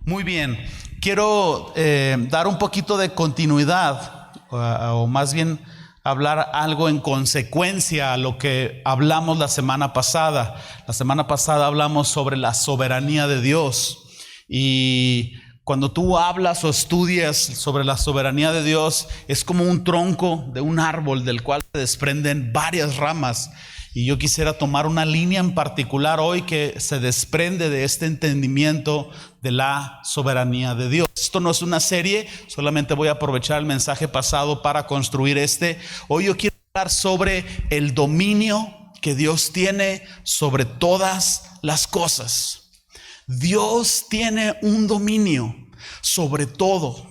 Muy bien, quiero dar un poquito de continuidad, o más bien hablar algo en consecuencia a lo que hablamos la semana pasada. La semana pasada hablamos sobre la soberanía de Dios, y cuando tú hablas o estudias sobre la soberanía de Dios, es como un tronco de un árbol del cual se desprenden varias ramas. Y yo quisiera tomar una línea en particular hoy que se desprende de este entendimiento de la soberanía de Dios. Esto no es una serie, solamente voy a aprovechar el mensaje pasado para construir este. Hoy yo quiero hablar sobre el dominio que Dios tiene sobre todas las cosas. Dios tiene un dominio sobre todo,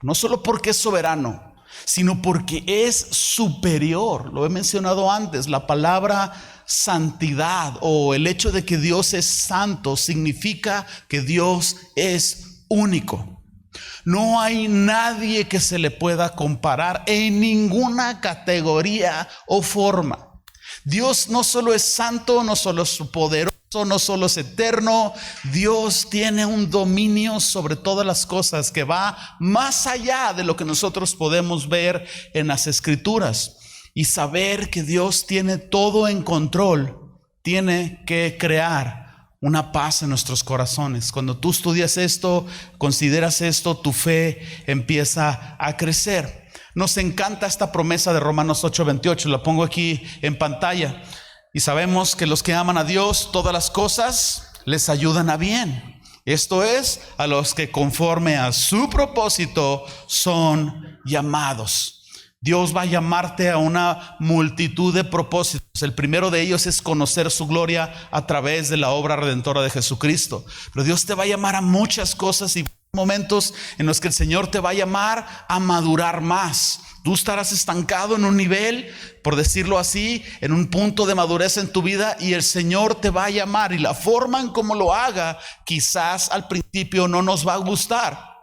no solo porque es soberano, sino porque es superior. Lo he mencionado antes, la palabra santidad o el hecho de que Dios es santo significa que Dios es único. No hay nadie que se le pueda comparar en ninguna categoría o forma. Dios no solo es santo, no solo es poderoso, no solo es eterno. Dios tiene un dominio sobre todas las cosas que va más allá de lo que nosotros podemos ver en las Escrituras. Y saber que Dios tiene todo en control tiene que crear una paz en nuestros corazones. Cuando tú estudias esto, consideras esto, tu fe empieza a crecer. Nos encanta esta promesa de Romanos 8:28, la pongo aquí en pantalla. Y sabemos que los que aman a Dios, todas las cosas les ayudan a bien. Esto es, a los que conforme a su propósito son llamados. Dios va a llamarte a una multitud de propósitos. El primero de ellos es conocer su gloria a través de la obra redentora de Jesucristo. Pero Dios te va a llamar a muchas cosas y momentos en los que el Señor te va a llamar a madurar más. Tú estarás estancado en un nivel, por decirlo así, en un punto de madurez en tu vida, y el Señor te va a llamar, y la forma en cómo lo haga quizás al principio no nos va a gustar,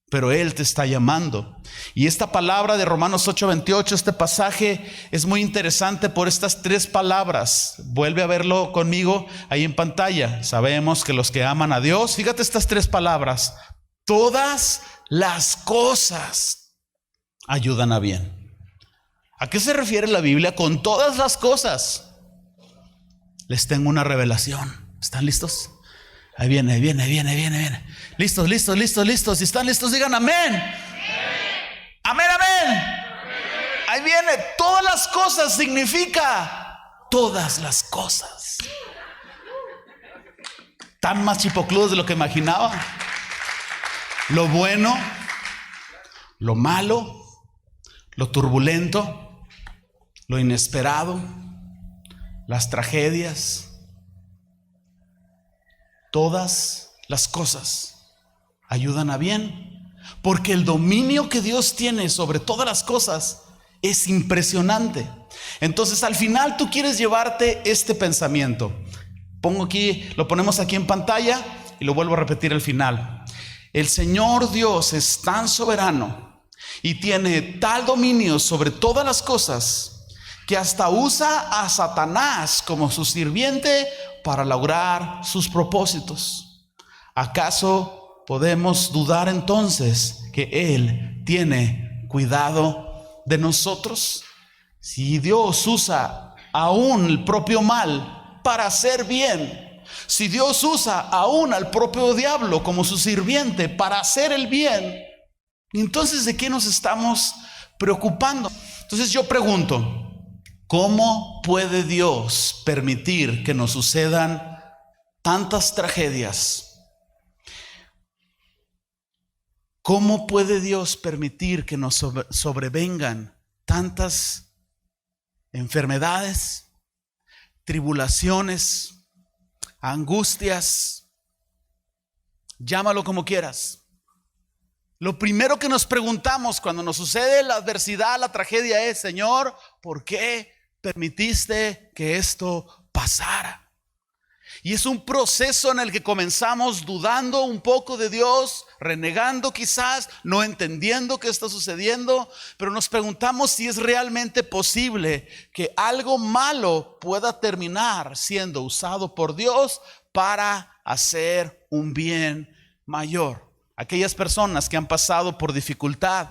pero Él te está llamando. Y esta palabra de Romanos 8:28, este pasaje es muy interesante por estas tres palabras. Vuelve a verlo conmigo ahí en pantalla. Sabemos que los que aman a Dios, fíjate estas tres palabras: todas las cosas ayudan a bien. ¿A qué se refiere la Biblia con todas las cosas? Les tengo una revelación. ¿Están listos? Ahí viene. Listos. Si están listos, digan amén. Amén. Ahí viene. Todas las cosas significa todas las cosas. Tan más chipocludos de lo que imaginaba. Lo bueno, lo malo, lo turbulento, lo inesperado, las tragedias, todas las cosas ayudan a bien, porque el dominio que Dios tiene sobre todas las cosas es impresionante. Entonces, al final tú quieres llevarte este pensamiento. Lo ponemos aquí en pantalla y lo vuelvo a repetir al final. El Señor Dios es tan soberano y tiene tal dominio sobre todas las cosas que hasta usa a Satanás como su sirviente para lograr sus propósitos. ¿Acaso podemos dudar entonces que Él tiene cuidado de nosotros? Si Dios usa aún el propio mal para hacer bien, si Dios usa aún al propio diablo como su sirviente para hacer el bien, entonces, ¿de qué nos estamos preocupando? Entonces yo pregunto, ¿cómo puede Dios permitir que nos sucedan tantas tragedias? ¿Cómo puede Dios permitir que nos sobrevengan tantas enfermedades, tribulaciones, angustias? Llámalo como quieras. Lo primero que nos preguntamos cuando nos sucede la adversidad, la tragedia es: Señor, ¿por qué permitiste que esto pasara? Y es un proceso en el que comenzamos dudando un poco de Dios, renegando quizás, no entendiendo qué está sucediendo, pero nos preguntamos si es realmente posible que algo malo pueda terminar siendo usado por Dios para hacer un bien mayor. Aquellas personas que han pasado por dificultad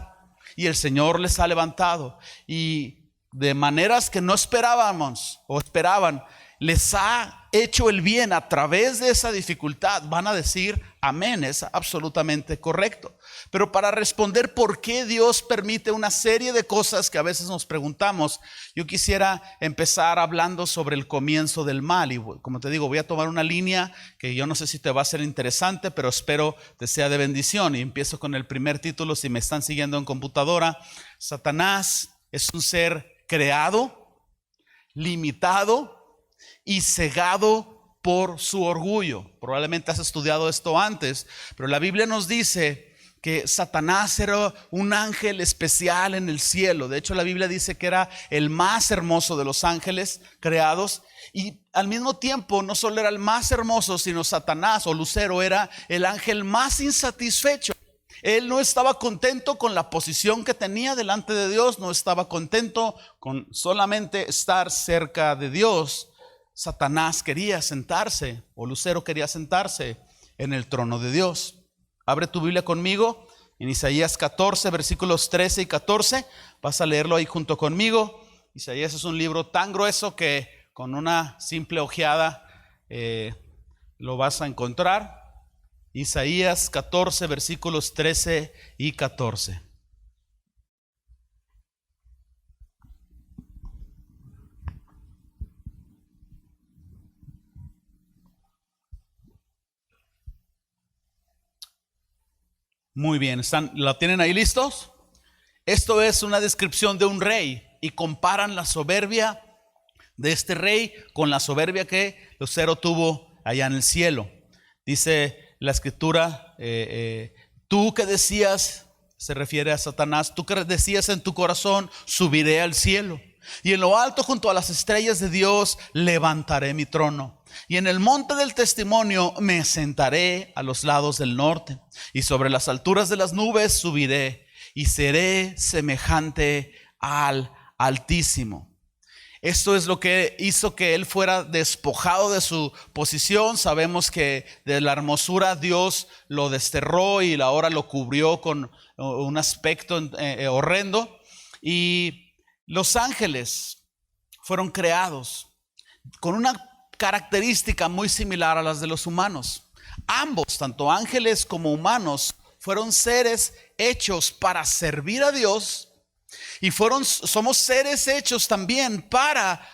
y el Señor les ha levantado y de maneras que no esperábamos o esperaban, les ha hecho el bien a través de esa dificultad, van a decir amén, es absolutamente correcto. Pero para responder por qué Dios permite una serie de cosas que a veces nos preguntamos, yo quisiera empezar hablando sobre el comienzo del mal. Y como te digo, voy a tomar una línea que yo no sé si te va a ser interesante, pero espero te sea de bendición. Y empiezo con el primer título, si me están siguiendo en computadora. Satanás es un ser creado, limitado y cegado por su orgullo. Probablemente has estudiado esto antes, pero la Biblia nos dice que Satanás era un ángel especial en el cielo. De hecho, la Biblia dice que era el más hermoso de los ángeles creados. Y al mismo tiempo, no solo era el más hermoso, sino Satanás o Lucero era el ángel más insatisfecho. Él no estaba contento con la posición que tenía delante de Dios, no estaba contento con solamente estar cerca de Dios. Satanás quería sentarse, o Lucero quería sentarse en el trono de Dios. Abre tu Biblia conmigo en Isaías 14, versículos 13 y 14. Vas a leerlo ahí junto conmigo. Isaías es un libro tan grueso que con una simple ojeada lo vas a encontrar. Isaías 14, versículos 13 y 14. Muy bien, ¿la tienen ahí listos? Esto es una descripción de un rey y comparan la soberbia de este rey con la soberbia que Lucero tuvo allá en el cielo. Dice la escritura, tú que decías, se refiere a Satanás, tú que decías en tu corazón, subiré al cielo. Y en lo alto junto a las estrellas de Dios levantaré mi trono. Y en el monte del testimonio me sentaré a los lados del norte. Y sobre las alturas de las nubes subiré y seré semejante al Altísimo. Esto es lo que hizo que él fuera despojado de su posición. Sabemos que de la hermosura Dios lo desterró y ahora lo cubrió con un aspecto horrendo. Y los ángeles fueron creados con una característica muy similar a las de los humanos. Ambos, tanto ángeles como humanos, fueron seres hechos para servir a Dios. Y somos seres hechos también para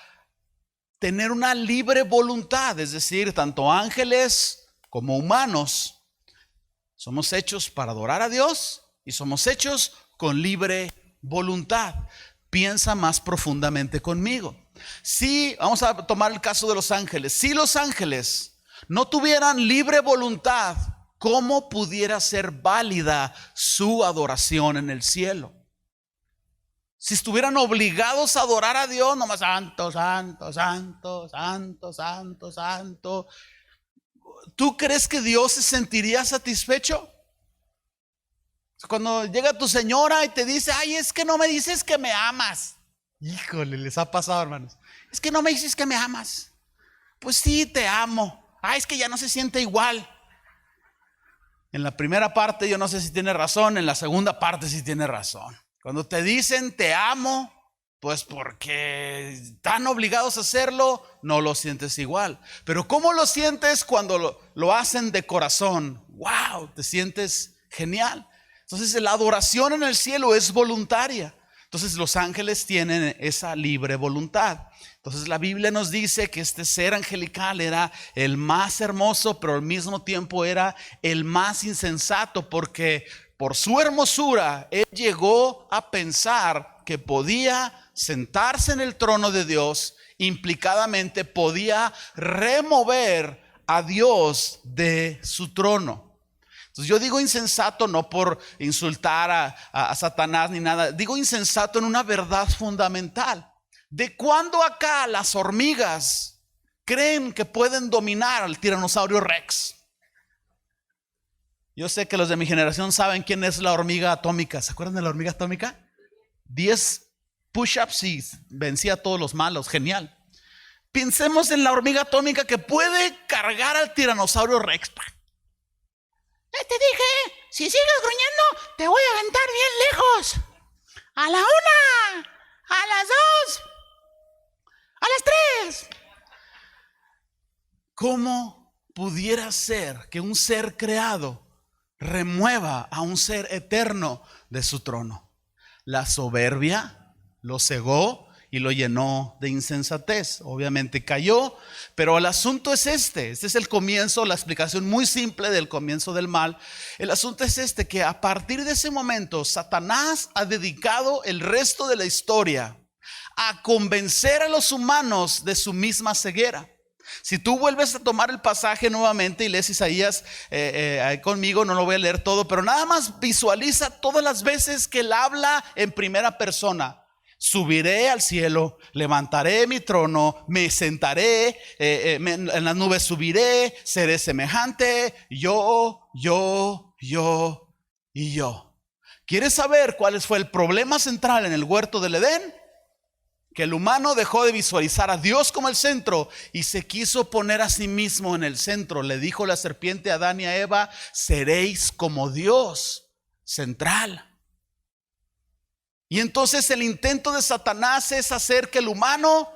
tener una libre voluntad, es decir, tanto ángeles como humanos somos hechos para adorar a Dios y somos hechos con libre voluntad. Piensa más profundamente conmigo. Si vamos a tomar el caso de los ángeles, si los ángeles no tuvieran libre voluntad, ¿cómo pudiera ser válida su adoración en el cielo? Si estuvieran obligados a adorar a Dios, nomás santo, santo, santo, santo, santo, santo, ¿tú crees que Dios se sentiría satisfecho? Cuando llega tu señora y te dice, ay, es que no me dices que me amas. Híjole, les ha pasado, hermanos. Es que no me dices que me amas. Pues sí, te amo. Ay, es que ya no se siente igual. En la primera parte yo no sé si tiene razón, en la segunda parte sí tiene razón. Cuando te dicen te amo, pues porque están obligados a hacerlo, no lo sientes igual. Pero ¿cómo lo sientes cuando lo hacen de corazón? ¡Wow! Te sientes genial. Entonces la adoración en el cielo es voluntaria. Entonces los ángeles tienen esa libre voluntad. Entonces la Biblia nos dice que este ser angelical era el más hermoso, pero al mismo tiempo era el más insensato, porque por su hermosura él llegó a pensar que podía sentarse en el trono de Dios, implicadamente podía remover a Dios de su trono. Entonces yo digo insensato no por insultar a Satanás ni nada, digo insensato en una verdad fundamental. ¿De cuándo acá las hormigas creen que pueden dominar al tiranosaurio Rex? Yo sé que los de mi generación saben quién es la hormiga atómica. ¿Se acuerdan de la hormiga atómica? 10 push-ups y vencía a todos los malos. Genial. Pensemos en la hormiga atómica que puede cargar al tiranosaurio Rex. Ya te dije, si sigues gruñendo, te voy a aventar bien lejos. A la 1, a las 2, a las 3. ¿Cómo pudiera ser que un ser creado remueva a un ser eterno de su trono? La soberbia lo cegó y lo llenó de insensatez. Obviamente cayó, pero el asunto es este es el comienzo, la explicación muy simple del comienzo del mal. El asunto es que a partir de ese momento Satanás ha dedicado el resto de la historia a convencer a los humanos de su misma ceguera. Si tú vuelves a tomar el pasaje nuevamente y lees Isaías ahí conmigo, no lo voy a leer todo, pero nada más visualiza todas las veces que él habla en primera persona. Subiré al cielo, levantaré mi trono, me sentaré, en las nubes subiré, seré semejante, yo y yo. ¿Quieres saber cuál fue el problema central en el huerto del Edén? Que el humano dejó de visualizar a Dios como el centro y se quiso poner a sí mismo en el centro. Le dijo la serpiente a Adán y a Eva: seréis como Dios, central. Y entonces el intento de Satanás es hacer que el humano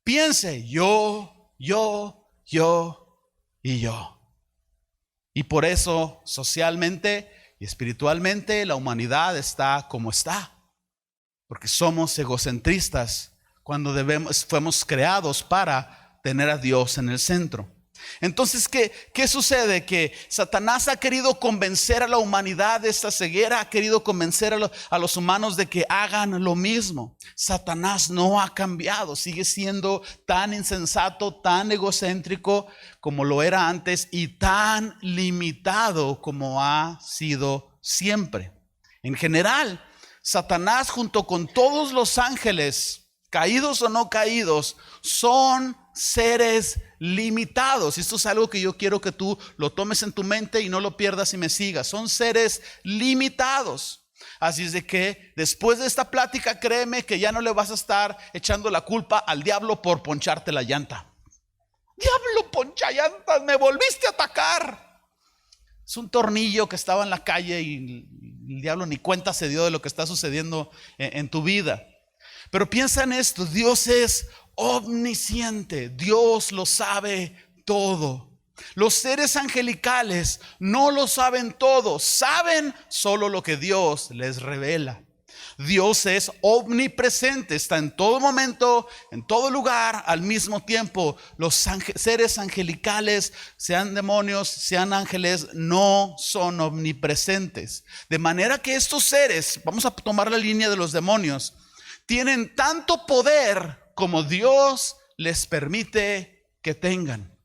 piense yo y yo. Y por eso socialmente y espiritualmente la humanidad está como está. Porque somos egocentristas cuando fuimos creados para tener a Dios en el centro. Entonces, ¿qué sucede? Que Satanás ha querido convencer a la humanidad de esta ceguera, ha querido convencer a los humanos de que hagan lo mismo. Satanás no ha cambiado, sigue siendo tan insensato, tan egocéntrico como lo era antes y tan limitado como ha sido siempre. En general, Satanás, junto con todos los ángeles, caídos o no caídos, son seres limitados. Esto es algo que yo quiero que tú lo tomes en tu mente y no lo pierdas y me sigas. Son seres limitados. Así es de que después de esta plática, créeme que ya no le vas a estar echando la culpa al diablo por poncharte la llanta. Diablo, poncha llantas, me volviste a atacar. Es un tornillo que estaba en la calle y el diablo ni cuenta se dio de lo que está sucediendo en tu vida. Pero piensa en esto: Dios es omnisciente, Dios lo sabe todo. Los seres angelicales no lo saben todo, saben solo lo que Dios les revela. Dios es omnipresente, está en todo momento, en todo lugar, al mismo tiempo. Los seres angelicales, sean demonios, sean ángeles, no son omnipresentes. De manera que estos seres, vamos a tomar la línea de los demonios, tienen tanto poder como Dios les permite que tengan.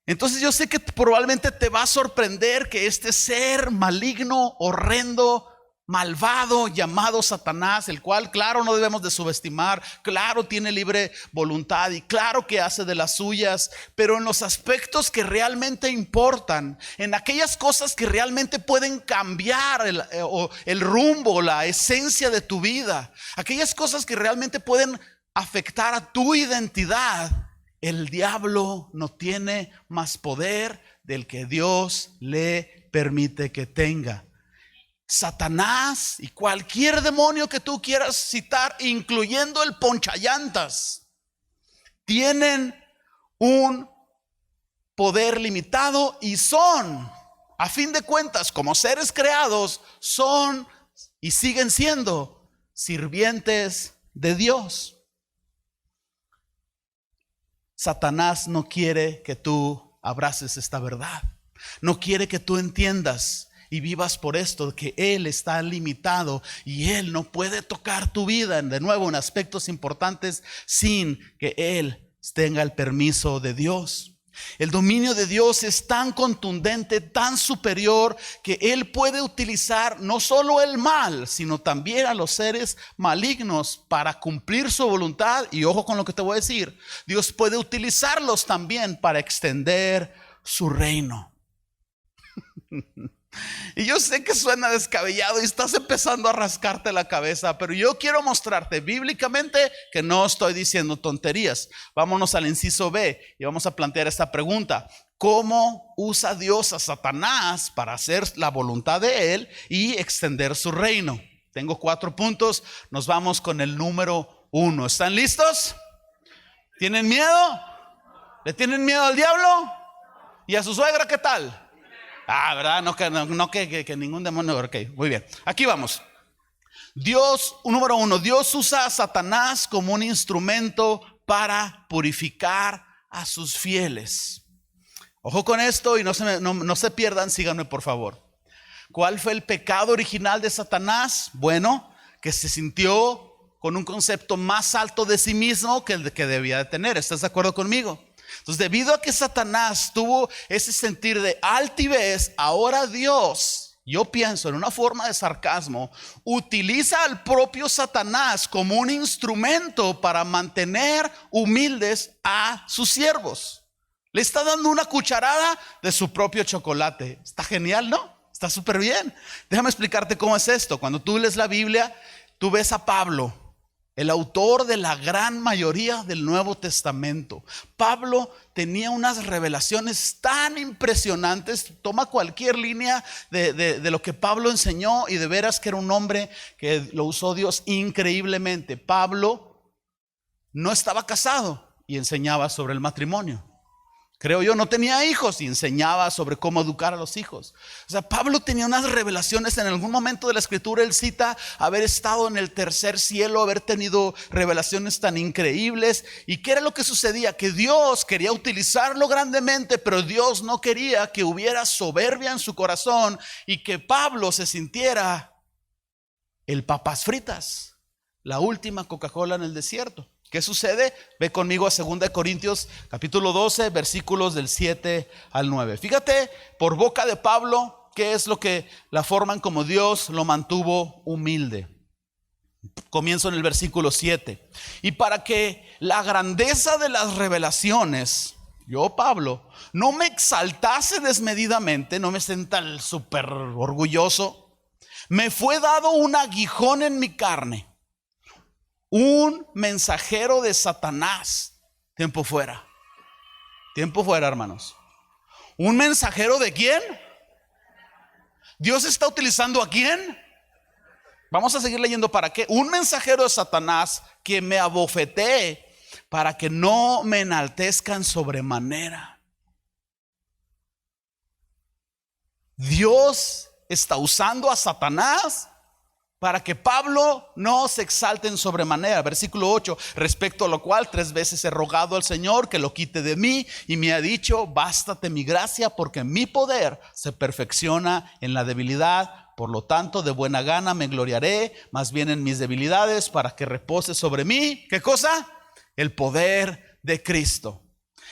Entonces yo sé que probablemente te va a sorprender que este ser maligno, horrendo, malvado llamado Satanás, el cual claro no debemos de subestimar, claro tiene libre voluntad y claro que hace de las suyas, pero en los aspectos que realmente importan, en aquellas cosas que realmente pueden cambiar el rumbo, la esencia de tu vida, aquellas cosas que realmente pueden afectar a tu identidad, el diablo no tiene más poder del que Dios le permite que tenga. Satanás y cualquier demonio que tú quieras citar, incluyendo el ponchallantas, tienen un poder limitado y son, a fin de cuentas, como seres creados, son y siguen siendo sirvientes de Dios. Satanás no quiere que tú abraces esta verdad. No quiere que tú entiendas y vivas por esto, que Él está limitado y Él no puede tocar tu vida, de nuevo, en aspectos importantes, sin que Él tenga el permiso de Dios. El dominio de Dios es tan contundente, tan superior, que Él puede utilizar no solo el mal, sino también a los seres malignos para cumplir su voluntad. Y ojo con lo que te voy a decir, Dios puede utilizarlos también para extender su reino. Y yo sé que suena descabellado y estás empezando a rascarte la cabeza, pero yo quiero mostrarte bíblicamente que no estoy diciendo tonterías. Vámonos al inciso B y vamos a plantear esta pregunta: ¿cómo usa Dios a Satanás para hacer la voluntad de él y extender su reino? Tengo 4 puntos, nos vamos con el número 1. ¿Están listos? ¿Tienen miedo? ¿Le tienen miedo al diablo? ¿Y a su suegra qué tal? ¿Verdad? No que ningún demonio. Ok, muy bien. Aquí vamos. Número 1, Dios usa a Satanás como un instrumento para purificar a sus fieles. Ojo con esto y no se pierdan, síganme por favor. ¿Cuál fue el pecado original de Satanás? Bueno, que se sintió con un concepto más alto de sí mismo que el que debía de tener. ¿Estás de acuerdo conmigo? Entonces, debido a que Satanás tuvo ese sentir de altivez, ahora Dios, yo pienso en una forma de sarcasmo, utiliza al propio Satanás como un instrumento para mantener humildes a sus siervos. Le está dando una cucharada de su propio chocolate. Está genial, ¿no? Está súper bien. Déjame explicarte cómo es esto. Cuando tú lees la Biblia, tú ves a Pablo, el autor de la gran mayoría del Nuevo Testamento. Pablo tenía unas revelaciones tan impresionantes. Toma cualquier línea de lo que Pablo enseñó y de veras que era un hombre que lo usó Dios increíblemente. Pablo no estaba casado y enseñaba sobre el matrimonio. Creo yo, no tenía hijos y enseñaba sobre cómo educar a los hijos. O sea, Pablo tenía unas revelaciones. En algún momento de la escritura él cita haber estado en el tercer cielo, haber tenido revelaciones tan increíbles. ¿Y qué era lo que sucedía? Que Dios quería utilizarlo grandemente, pero Dios no quería que hubiera soberbia en su corazón y que Pablo se sintiera el papas fritas, la última Coca-Cola en el desierto. ¿Qué sucede? Ve conmigo a 2 Corintios capítulo 12, versículos del 7 al 9. Fíjate, por boca de Pablo, qué es la forma en como Dios lo mantuvo humilde. Comienzo en el versículo 7. Y para que la grandeza de las revelaciones, yo, Pablo, no me exaltase desmedidamente, no me sienta súper orgulloso, me fue dado un aguijón en mi carne, un mensajero de Satanás. Tiempo fuera, hermanos. ¿Un mensajero de quién? ¿Dios está utilizando a quién? Vamos a seguir leyendo. ¿Para qué? Un mensajero de Satanás que me abofetee para que no me enaltezcan sobremanera. Dios está usando a Satanás para que Pablo no se exalte en sobremanera. Versículo 8, respecto a lo cual 3 veces he rogado al Señor que lo quite de mí, y me ha dicho: bástate mi gracia, porque mi poder se perfecciona en la debilidad. Por lo tanto, de buena gana me gloriaré más bien en mis debilidades, para que repose sobre mí, ¿qué cosa? El poder de Cristo.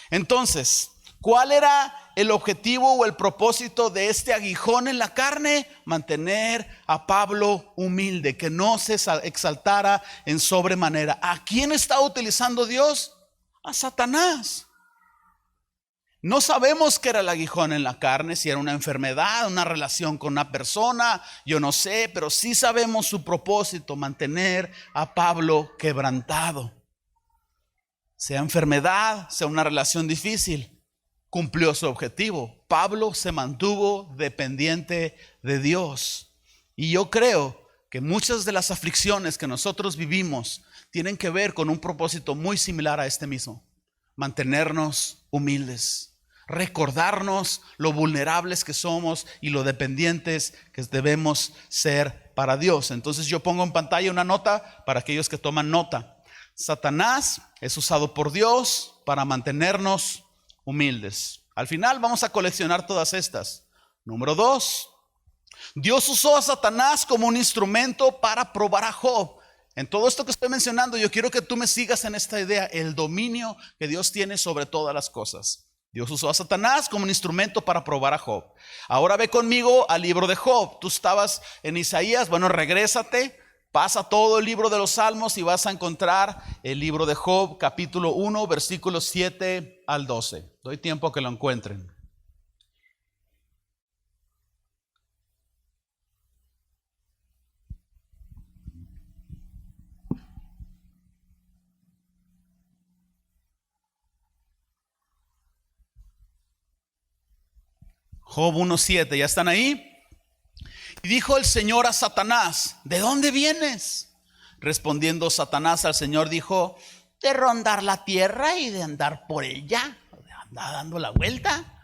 Entonces, ¿cuál era el objetivo o el propósito de este aguijón en la carne? Mantener a Pablo humilde, que no se exaltara en sobremanera. ¿A quién está utilizando Dios? A Satanás. No sabemos qué era el aguijón en la carne, si era una enfermedad, una relación con una persona, yo no sé, pero sí sabemos su propósito: mantener a Pablo quebrantado. Sea enfermedad, sea una relación difícil, cumplió su objetivo. Pablo se mantuvo dependiente de Dios. Y yo creo que muchas de las aflicciones que nosotros vivimos tienen que ver con un propósito muy similar a este mismo: mantenernos humildes, recordarnos lo vulnerables que somos y lo dependientes que debemos ser para Dios. Entonces yo pongo en pantalla una nota para aquellos que toman nota. Satanás es usado por Dios para mantenernos humildes. Al final vamos a coleccionar todas estas. Número 2, Dios usó a Satanás como un instrumento para probar a Job. En todo esto que estoy mencionando, yo quiero que tú me sigas en esta idea: el dominio que Dios tiene sobre todas las cosas. Dios usó a Satanás como un instrumento para probar a Job. Ahora ve conmigo al libro de Job. Tú estabas en Isaías, bueno, regrésate, pasa todo el libro de los Salmos y vas a encontrar el libro de Job, capítulo 1, versículos 7 al 12. Doy tiempo a que lo encuentren. Job 1:7, ¿ya están ahí? Y dijo el Señor a Satanás: ¿de dónde vienes? Respondiendo Satanás al Señor dijo: de rondar la tierra y de andar por ella, de andar dando la vuelta.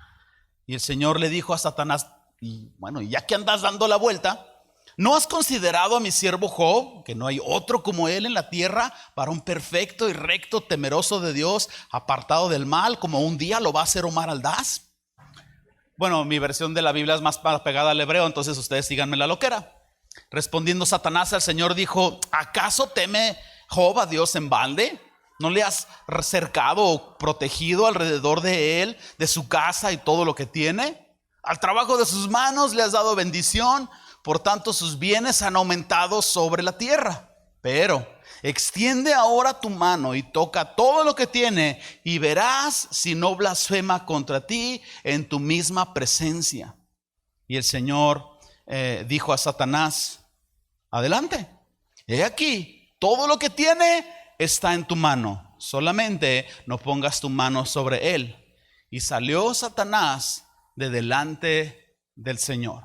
Y el Señor le dijo a Satanás: y bueno, ya que andas dando la vuelta, ¿no has considerado a mi siervo Job, que no hay otro como él en la tierra, varón perfecto y recto, temeroso de Dios, apartado del mal, como un día lo va a hacer Omar Aldaz? Bueno, mi versión de la Biblia es más pegada al hebreo, entonces ustedes síganme la loquera. Respondiendo Satanás al Señor dijo: ¿acaso teme Job a Dios en balde? ¿No le has cercado o protegido alrededor de él, de su casa y todo lo que tiene? Al trabajo de sus manos le has dado bendición, por tanto sus bienes han aumentado sobre la tierra. Pero extiende ahora tu mano y toca todo lo que tiene, y verás si no blasfema contra ti en tu misma presencia. Y el Señor dijo a Satanás: adelante, he aquí, todo lo que tiene está en tu mano, solamente no pongas tu mano sobre él. Y salió Satanás de delante del Señor.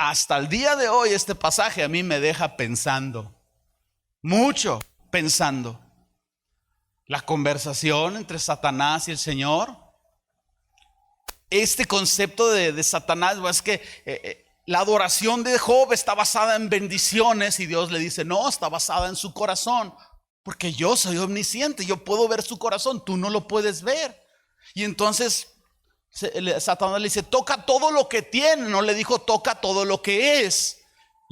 Hasta el día de hoy este pasaje a mí me deja pensando, mucho pensando. La conversación entre Satanás y el Señor. Este concepto de Satanás, es que la adoración de Job está basada en bendiciones, y Dios le dice: no, está basada en su corazón, porque yo soy omnisciente, yo puedo ver su corazón, tú no lo puedes ver. Y entonces Satanás le dice: toca todo lo que tiene. No le dijo: toca todo lo que es.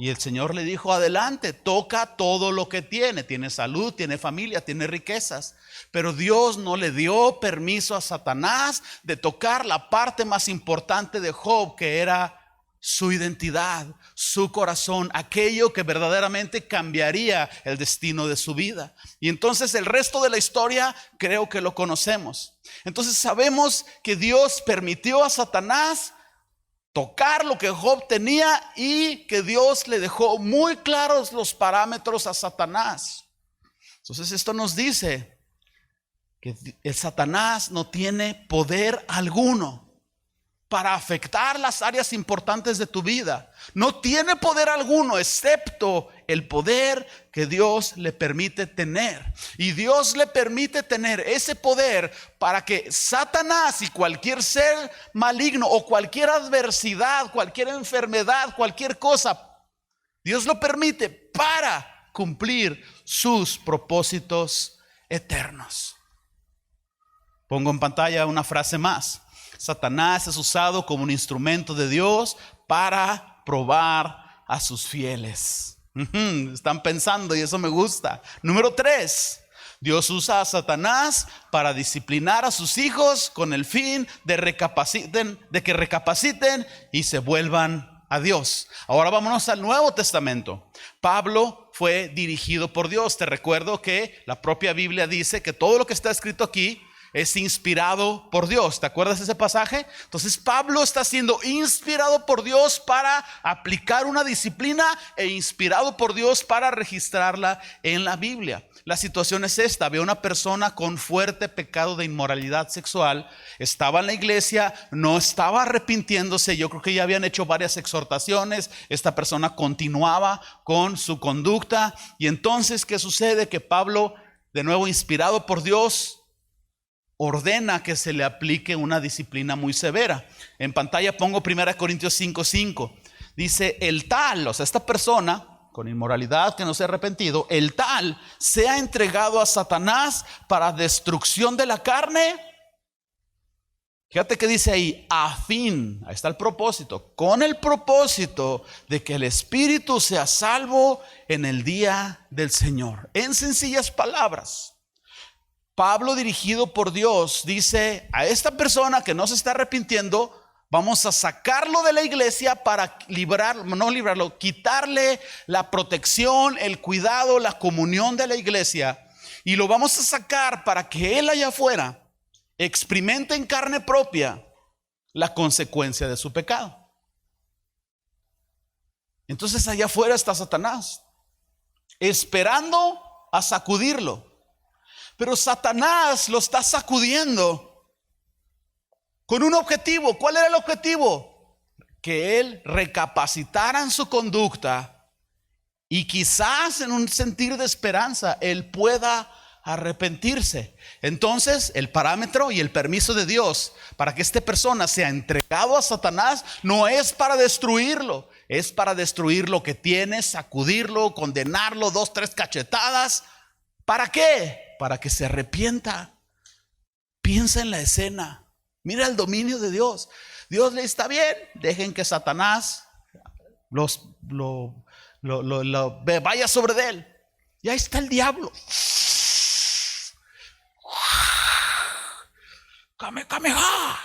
Y el Señor le dijo: adelante, toca todo lo que tiene. Tiene salud, tiene familia, tiene riquezas. Pero Dios no le dio permiso a Satanás de tocar la parte más importante de Job, que era su identidad, su corazón, aquello que verdaderamente cambiaría el destino de su vida. Y entonces el resto de la historia creo que lo conocemos. Entonces sabemos que Dios permitió a Satanás tocar lo que Job tenía, y que Dios le dejó muy claros los parámetros a Satanás. Entonces esto nos dice que el Satanás no tiene poder alguno para afectar las áreas importantes de tu vida. No tiene poder alguno excepto el poder que Dios le permite tener. Y Dios le permite tener ese poder para que Satanás y cualquier ser maligno o cualquier adversidad, cualquier enfermedad, cualquier cosa, Dios lo permite para cumplir sus propósitos eternos. Pongo en pantalla una frase más. Satanás es usado como un instrumento de Dios para probar a sus fieles. Están pensando, y eso me gusta. Número 3, Dios usa a Satanás para disciplinar a sus hijos con el fin de que recapaciten y se vuelvan a Dios. Ahora vámonos al Nuevo Testamento. Pablo fue dirigido por Dios. Te recuerdo que la propia Biblia dice que todo lo que está escrito aquí es inspirado por Dios. ¿Te acuerdas de ese pasaje? Entonces Pablo está siendo inspirado por Dios para aplicar una disciplina, e inspirado por Dios para registrarla en la Biblia. La situación es esta: había una persona con fuerte pecado de inmoralidad sexual, estaba en la iglesia, no estaba arrepintiéndose. Yo creo que ya habían hecho varias exhortaciones, esta persona continuaba con su conducta. Y entonces, ¿qué sucede? Que Pablo, de nuevo inspirado por Dios, ordena que se le aplique una disciplina muy severa. En pantalla pongo 1 Corintios 5:5. Dice: el tal, o sea, esta persona con inmoralidad que no se ha arrepentido, el tal se ha entregado a Satanás para destrucción de la carne. Fíjate que dice ahí: a fin, ahí está el propósito, con el propósito de que el espíritu sea salvo en el día del Señor. En sencillas palabras, Pablo, dirigido por Dios, dice: a esta persona que no se está arrepintiendo, vamos a sacarlo de la iglesia para quitarle la protección, el cuidado, la comunión de la iglesia, y lo vamos a sacar para que él allá afuera experimente en carne propia la consecuencia de su pecado. Entonces allá afuera está Satanás, esperando a sacudirlo. Pero Satanás lo está sacudiendo con un objetivo. ¿Cuál era el objetivo? Que él recapacitara en su conducta y quizás en un sentir de esperanza él pueda arrepentirse. Entonces el parámetro y el permiso de Dios para que esta persona sea entregado a Satanás no es para destruirlo, es para destruir lo que tiene, sacudirlo, condenarlo, 2, 3 cachetadas. ¿Para qué? Para que se arrepienta. Piensa en la escena, mira el dominio de Dios. Dios le está bien, dejen que Satanás vaya sobre él. Y ahí está el diablo. Kamehameha.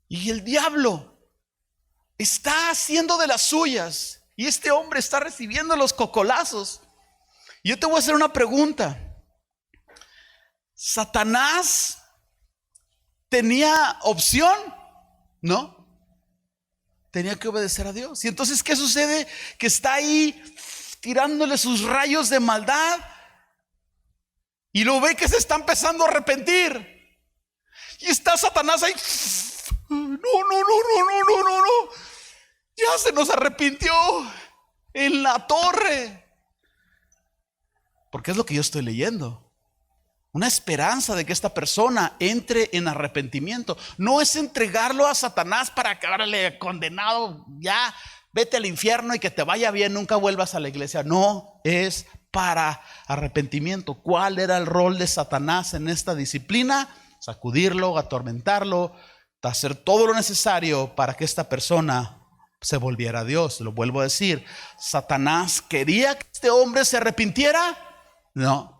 Y el diablo está haciendo de las suyas. Y este hombre está recibiendo los cocolazos. Y yo te voy a hacer una pregunta. ¿Satanás tenía opción? No. Tenía que obedecer a Dios. Y entonces, ¿qué sucede? Que está ahí tirándole sus rayos de maldad. Y lo ve que se está empezando a arrepentir. Y está Satanás ahí. No. Ya se nos arrepintió en la torre. Porque es lo que yo estoy leyendo. Una esperanza de que esta persona entre en arrepentimiento. No es entregarlo a Satanás para que ahora le condenado, ya vete al infierno y que te vaya bien, nunca vuelvas a la iglesia. No, es para arrepentimiento. ¿Cuál era el rol de Satanás en esta disciplina? Sacudirlo, atormentarlo, hacer todo lo necesario para que esta persona se volviera a Dios. Lo vuelvo a decir, ¿Satanás quería que este hombre se arrepintiera? No.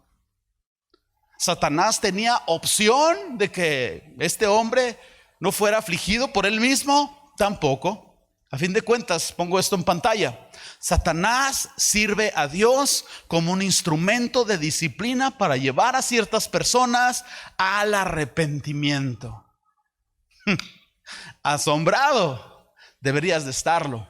¿Satanás tenía opción de que este hombre no fuera afligido por él mismo? Tampoco. A fin de cuentas, pongo esto en pantalla. Satanás sirve a Dios como un instrumento de disciplina para llevar a ciertas personas al arrepentimiento. Asombrado. Deberías de estarlo.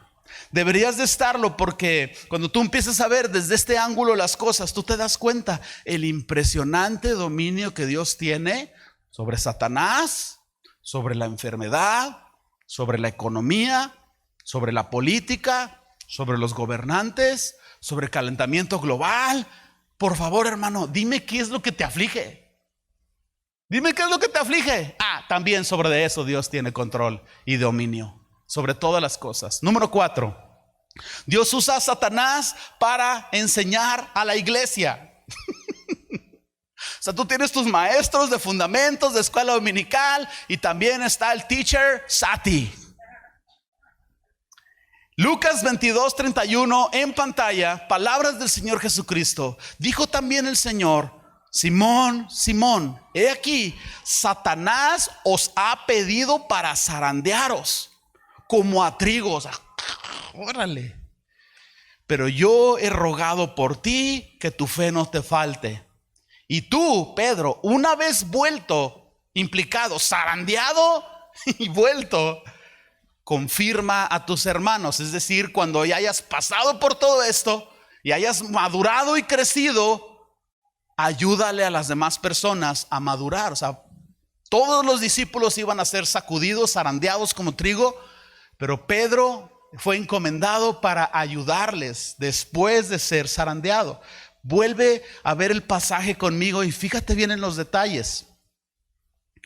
Deberías de estarlo porque cuando tú empiezas a ver desde este ángulo las cosas, tú te das cuenta el impresionante dominio que Dios tiene sobre Satanás, sobre la enfermedad, sobre la economía, sobre la política, sobre los gobernantes, sobre el calentamiento global. Por favor, hermano, dime qué es lo que te aflige. Dime qué es lo que te aflige. También sobre eso Dios tiene control y dominio sobre todas las cosas. Número 4. Dios usa a Satanás para enseñar a la iglesia. O sea, tú tienes tus maestros de fundamentos, de escuela dominical, y también está el teacher Sati. Lucas 22:31 en pantalla, palabras del Señor Jesucristo. Dijo también el Señor: Simón, Simón, he aquí, Satanás os ha pedido para zarandearos como a trigo. O sea, órale. Pero yo he rogado por ti que tu fe no te falte. Y tú, Pedro, una vez vuelto, implicado, zarandeado y vuelto, confirma a tus hermanos. Es decir, cuando ya hayas pasado por todo esto y hayas madurado y crecido, ayúdale a las demás personas a madurar. O sea, todos los discípulos iban a ser sacudidos, zarandeados como trigo, pero Pedro fue encomendado para ayudarles después de ser zarandeado. Vuelve a ver el pasaje conmigo y fíjate bien en los detalles.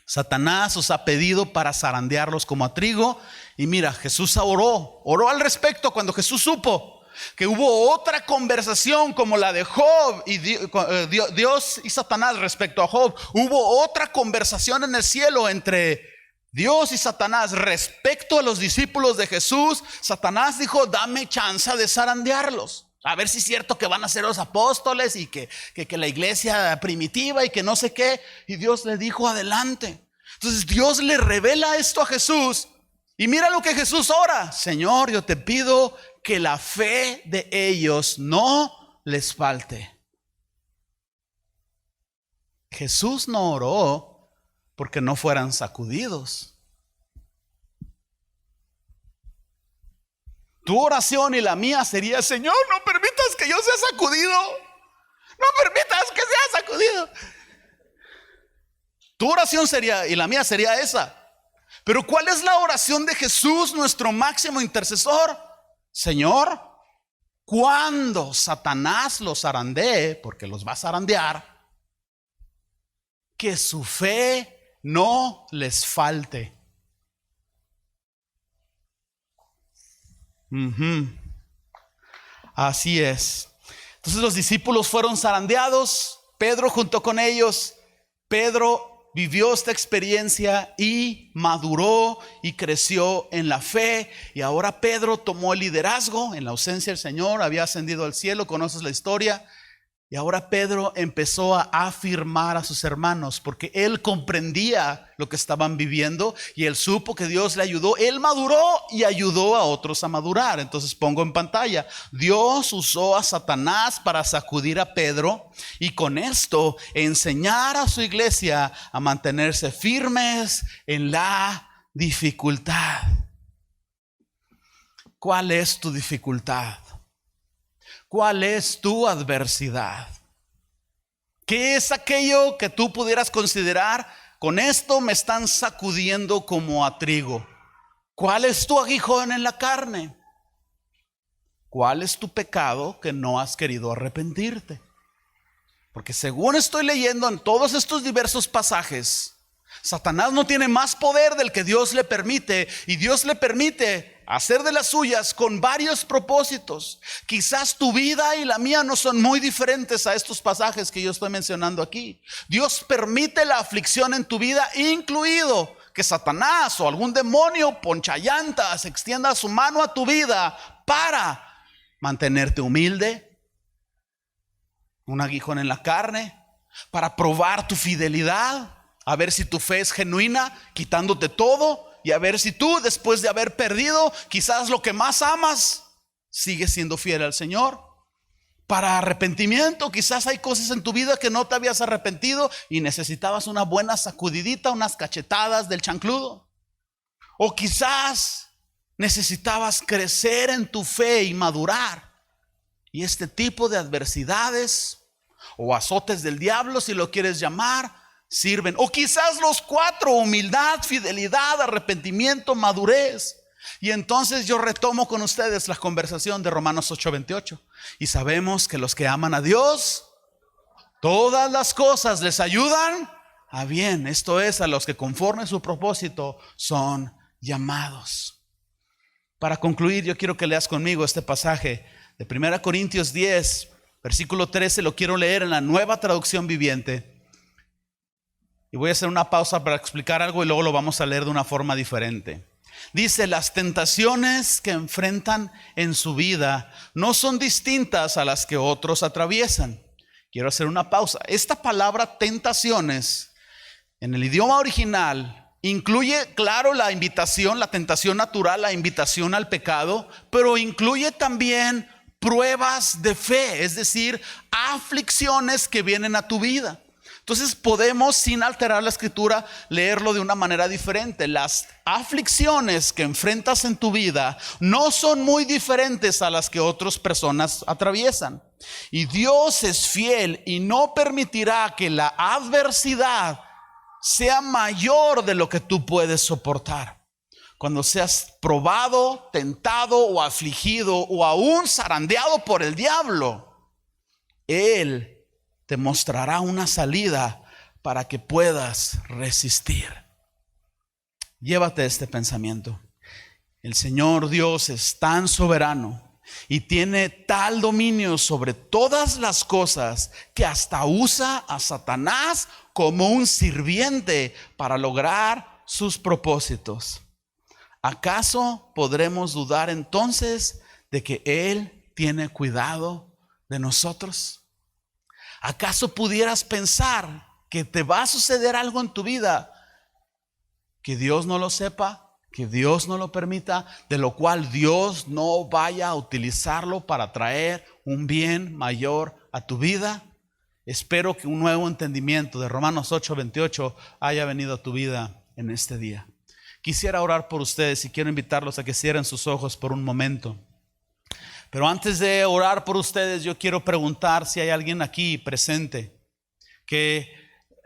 Satanás os ha pedido para zarandearlos como a trigo. Y mira, Jesús oró al respecto cuando Jesús supo que hubo otra conversación como la de Job y Dios y Satanás respecto a Job. Hubo otra conversación en el cielo entre Dios y Satanás respecto a los discípulos de Jesús. Satanás dijo: dame chance de zarandearlos, a ver si es cierto que van a ser los apóstoles y que la iglesia primitiva y que no sé qué. Y Dios le dijo: adelante. Entonces Dios le revela esto a Jesús. Y mira lo que Jesús ora: Señor, yo te pido que la fe de ellos no les falte. Jesús no oró porque no fueran sacudidos. Tu oración y la mía sería: Señor, no permitas que yo sea sacudido. No permitas que sea sacudido. Tu oración sería, y la mía sería esa. Pero ¿cuál es la oración de Jesús, nuestro máximo intercesor? Señor, cuando Satanás los zarandee, porque los va a zarandear, que su fe no les falte. Así es. Entonces los discípulos fueron zarandeados, Pedro junto con ellos. Pedro vivió esta experiencia y maduró y creció en la fe. Y ahora Pedro tomó el liderazgo en la ausencia del Señor, había ascendido al cielo, conoces la historia. Y ahora Pedro empezó a afirmar a sus hermanos, porque él comprendía lo que estaban viviendo y él supo que Dios le ayudó. Él maduró y ayudó a otros a madurar. Entonces pongo en pantalla, Dios usó a Satanás para sacudir a Pedro y con esto enseñar a su iglesia a mantenerse firmes en la dificultad. ¿Cuál es tu dificultad? ¿Cuál es tu adversidad? ¿Qué es aquello que tú pudieras considerar? Con esto me están sacudiendo como a trigo. ¿Cuál es tu aguijón en la carne? ¿Cuál es tu pecado que no has querido arrepentirte? Porque según estoy leyendo en todos estos diversos pasajes, Satanás no tiene más poder del que Dios le permite, y Dios le permite hacer de las suyas con varios propósitos. Quizás tu vida y la mía no son muy diferentes a estos pasajes que yo estoy mencionando aquí. Dios permite la aflicción en tu vida, incluido que Satanás o algún demonio ponchallantas extienda su mano a tu vida para mantenerte humilde, un aguijón en la carne, para probar tu fidelidad, a ver si tu fe es genuina, quitándote todo, y a ver si tú, después de haber perdido quizás lo que más amas, sigues siendo fiel al Señor. Para arrepentimiento, quizás hay cosas en tu vida que no te habías arrepentido y necesitabas una buena sacudidita, unas cachetadas del chancludo. O quizás necesitabas crecer en tu fe y madurar. Y este tipo de adversidades o azotes del diablo, si lo quieres llamar, sirven. O quizás los cuatro: humildad, fidelidad, arrepentimiento, madurez. Y entonces yo retomo con ustedes la conversación de Romanos 8:28. Y sabemos que los que aman a Dios, todas las cosas les ayudan a bien. Esto es, a los que conforme a su propósito son llamados. Para concluir, yo quiero que leas conmigo este pasaje de 1 Corintios 10, versículo 13. Lo quiero leer en la Nueva Traducción Viviente. Y voy a hacer una pausa para explicar algo y luego lo vamos a leer de una forma diferente. Dice: las tentaciones que enfrentan en su vida no son distintas a las que otros atraviesan. Quiero hacer una pausa. Esta palabra tentaciones en el idioma original incluye, claro, la invitación, la tentación natural, la invitación al pecado, pero incluye también pruebas de fe, es decir, aflicciones que vienen a tu vida. Entonces podemos, sin alterar la escritura, leerlo de una manera diferente. Las aflicciones que enfrentas en tu vida no son muy diferentes a las que otras personas atraviesan. Y Dios es fiel y no permitirá que la adversidad sea mayor de lo que tú puedes soportar. Cuando seas probado, tentado o afligido o aún zarandeado por el diablo, Él te mostrará una salida para que puedas resistir. Llévate este pensamiento. El Señor Dios es tan soberano y tiene tal dominio sobre todas las cosas que hasta usa a Satanás como un sirviente para lograr sus propósitos. ¿Acaso podremos dudar entonces de que Él tiene cuidado de nosotros? ¿Acaso pudieras pensar que te va a suceder algo en tu vida que Dios no lo sepa, que Dios no lo permita, de lo cual Dios no vaya a utilizarlo para traer un bien mayor a tu vida? Espero que un nuevo entendimiento de Romanos 8:28 haya venido a tu vida en este día. Quisiera orar por ustedes y quiero invitarlos a que cierren sus ojos por un momento. Pero antes de orar por ustedes, yo quiero preguntar si hay alguien aquí presente que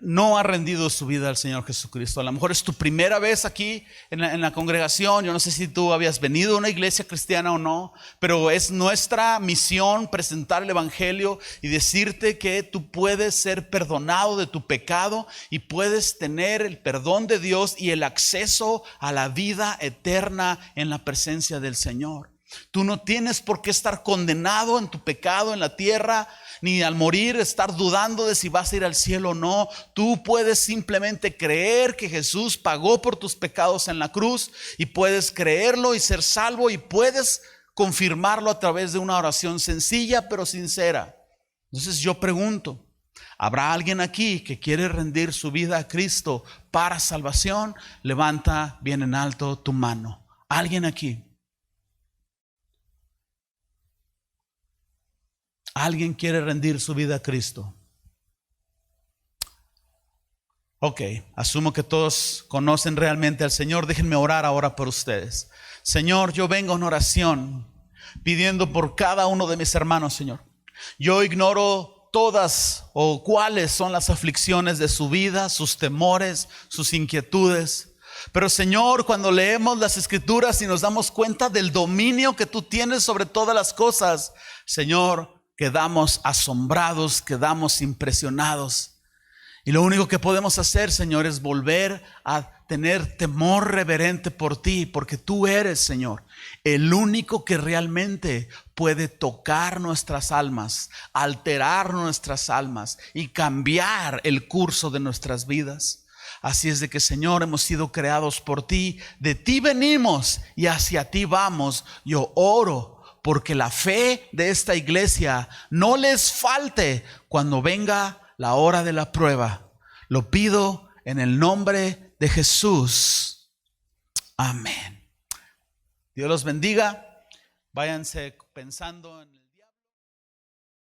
no ha rendido su vida al Señor Jesucristo. A lo mejor es tu primera vez aquí en la congregación. Yo no sé si tú habías venido a una iglesia cristiana o no, pero es nuestra misión presentar el evangelio y decirte que tú puedes ser perdonado de tu pecado y puedes tener el perdón de Dios y el acceso a la vida eterna en la presencia del Señor. Tú no tienes por qué estar condenado en tu pecado en la tierra, ni al morir estar dudando de si vas a ir al cielo o no. Tú puedes simplemente creer que Jesús pagó por tus pecados en la cruz y puedes creerlo y ser salvo, y puedes confirmarlo a través de una oración sencilla pero sincera. Entonces yo pregunto, ¿habrá alguien aquí que quiere rendir su vida a Cristo para salvación? Levanta bien en alto tu mano. ¿Alguien aquí? ¿Alguien quiere rendir su vida a Cristo? Ok, asumo que todos conocen realmente al Señor. Déjenme orar ahora por ustedes. Señor, yo vengo en oración pidiendo por cada uno de mis hermanos, Señor. Yo ignoro todas o cuáles son las aflicciones de su vida, sus temores, sus inquietudes. Pero Señor, cuando leemos las Escrituras y nos damos cuenta del dominio que tú tienes sobre todas las cosas, Señor, quedamos asombrados, quedamos impresionados. Y lo único que podemos hacer, Señor, es volver a tener temor reverente por ti, porque tú eres, Señor, el único que realmente puede tocar nuestras almas, alterar nuestras almas y cambiar el curso de nuestras vidas. Así es de que, Señor, hemos sido creados por ti, de ti venimos y hacia ti vamos. Yo oro porque la fe de esta iglesia no les falte cuando venga la hora de la prueba. Lo pido en el nombre de Jesús. Amén. Dios los bendiga. Váyanse pensando en